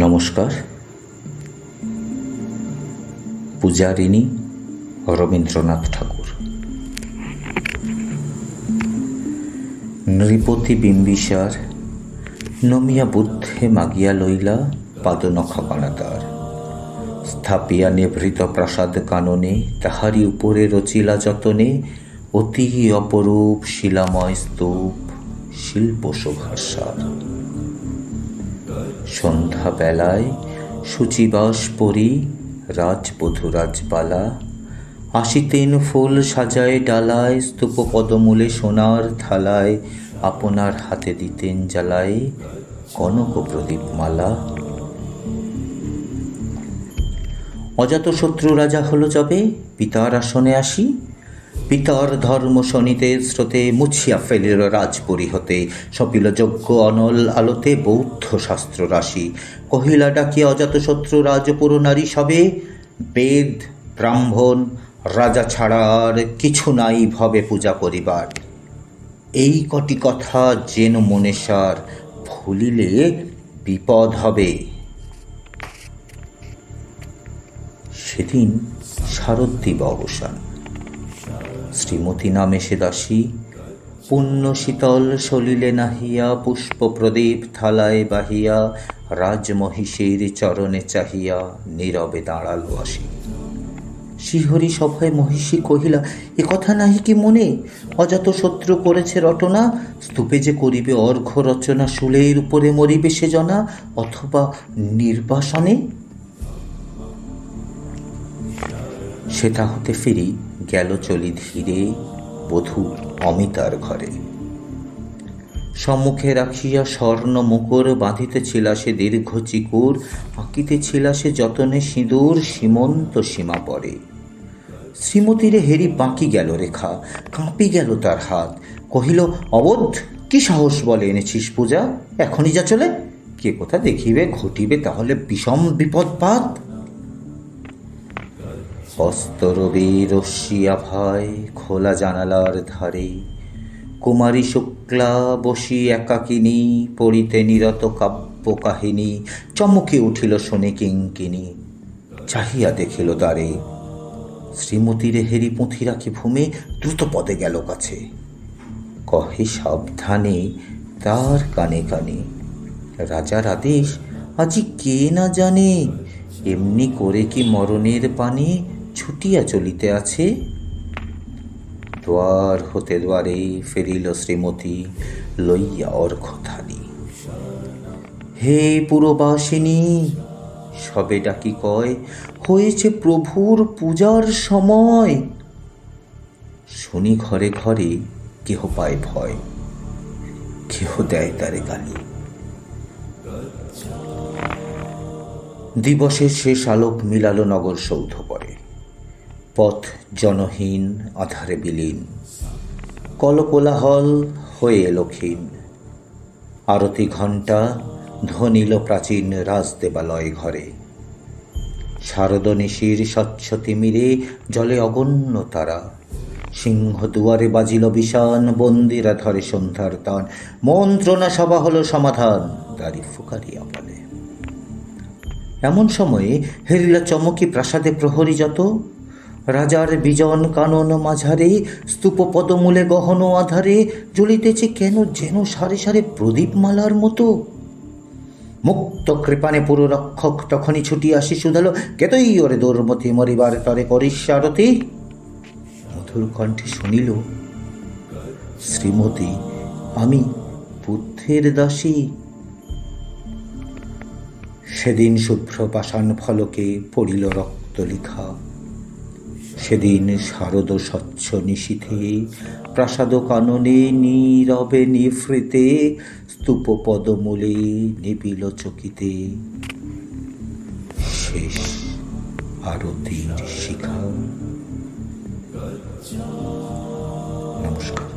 নমস্কার। পূজারিণী রবীন্দ্রনাথ ঠাকুর। নৃপতি বিম্বিসার নমিয়া বুদ্ধে মাগিয়া লইলা পাদনখা কণাতার, স্থাপিয়া নিভৃত প্রাসাদ কাননে, তাহারি উপরে রচিলা যতনে অতি অপরূপ শিলাময় স্তূপ, শিল্প শোভার সার। সন্ধ্যা বেলায় সূচিবাস পরি রাজবধূ রাজবালা, আসিতেন ফুল সাজায় ডালায়, স্তূপ পদমূলে সোনার থালায়, আপনার হাতে দিতেন জ্বালায় কনক প্রদীপ মালা। অজাতশত্রু রাজা হল যবে পিতার আসনে আসি, পিতার ধর্ম শনিতে স্রোতে মুছিয়া ফেলিল রাজপুরী হতে, সপিল যজ্ঞ অনল আলোতে বৌদ্ধ শাস্ত্র রাশি। কহিলা ডাকিয়া অজাতশত্রু রাজপুর নারী সবে, বেদ ব্রাহ্মণ রাজা ছাড়া আর কিছু নাই ভবে পূজা করিবার। এই কটি কথা যেন মনে সার, ভুলিলে বিপদ হবে। সেদিন শারদ্বীপ অবসান। শ্রীমতী নামে সে দাসী, পুণ্য শীতল সলিলে নাহিয়া, পুষ্প প্রদীপ থালায় বাহিয়া, রাজমহিষীর চরণে চাহিয়া নীরবে দাঁড়ালো আসি। শ্রীহরি সভায় মহিষী কহিলা, এ কথা নাহি কি মনে? অজাতশত্রু করেছে রটনা, স্তূপে যে করিবে অর্ঘ্য রচনা, শূলের উপরে মরিবে সে জনা, অথবা নির্বাসনে। সেটা হতে ফিরি গেল চলি ধীরে বধূ অমিতার ঘরে। সম্মুখে রাখিয়া স্বর্ণ মুকুর, বাঁধিতেছিল সে দীর্ঘ চিকুর, আঁকিতেছিল সে যতনে সিঁদুর, সীমন্ত সীমা পরে। শ্রীমতীরে হেরি বাঁকি গেল রেখা, কাঁপি গেল তার হাত। কহিল, অবোধ, কি সাহস বলে এনেছিস পূজা? এখনই যা চলে, কে কোথা দেখিবে ঘটিবে তাহলে বিষম বিপদপাত। অস্তরবি রশ্মিয়া ভয় খোলা জানালার ধারে, কুমারী শুক্লা বসি একাকিনী, পড়িতে নিরত কাব্য কাহিনী। চমকে উঠিল শোনে কিঙ্কিনী, চাহিয়া দেখিল দ্বারে। শ্রীমতীরে হেরি পুঁথি রাখি ভূমে, দ্রুত পদে গেল কাছে। কহে সাবধানে তার কানে কানে, রাজার আদেশ আজি কে না জানে, এমনি করে কি মরণের পানে ছুটিয়া চলিতে আছে। দ্বার হতে দ্বারে ফেরিল শ্রীমতী, লইয়া অর্ঘ্য থালি। হে পুরবাসিনী, সবে ডাকি কয়, হয়েছে প্রভুর পূজার সময়। শুনি ঘরে ঘরে কেহ পায় ভয়, কেহ দেয় তারে গালি। দিবসের শেষ আলোক মিলালো নগর সৌধ পরে, পথ জনহীন আধারে বিলীন, কলকোলাহল হয়ে এলো ক্ষীণ। আরতি ঘণ্টা ধ্বনিল প্রাচীন রাজদেবালয় ঘরে। শারদ নিশির স্বচ্ছ তিমিরে জলে অগণ্য তারা, সিংহ দুয়ারে বাজিল বিষান, বন্দিরা ধরে সন্ধ্যার তান। মন্ত্রণা সভা হলো সমাধান, দাড়ি ফুকারিয়া বলে। এমন সময়ে হেরিলা চমকি প্রাসাদে প্রহরী যত, রাজার বিজন কানন মাঝারে, স্তূপ পদমূলে গহন আধারে, জ্বলিতেছে কেন যেন সারে সারে প্রদীপমালার মতো। মুক্ত কৃপানে পুরো রক্ষক তখনই ছুটি আসি শুধালো, কেতই ওরে দুর্মতি মরিবার তরে করিস আরতি। মধুর কণ্ঠে শুনিল, শ্রীমতী আমি বুদ্ধের দাসী। সেদিন শুভ্র পাষাণ ফলকে পড়িল রক্ত লিখা, সেদিন শারদ স্বচ্ছ নিশীথে প্রাসাদ কাননে নীরবে নিভৃতে, স্তূপ পদমূলে নিবিল চকিতে শেষ আরতির শিখা। নমস্কার।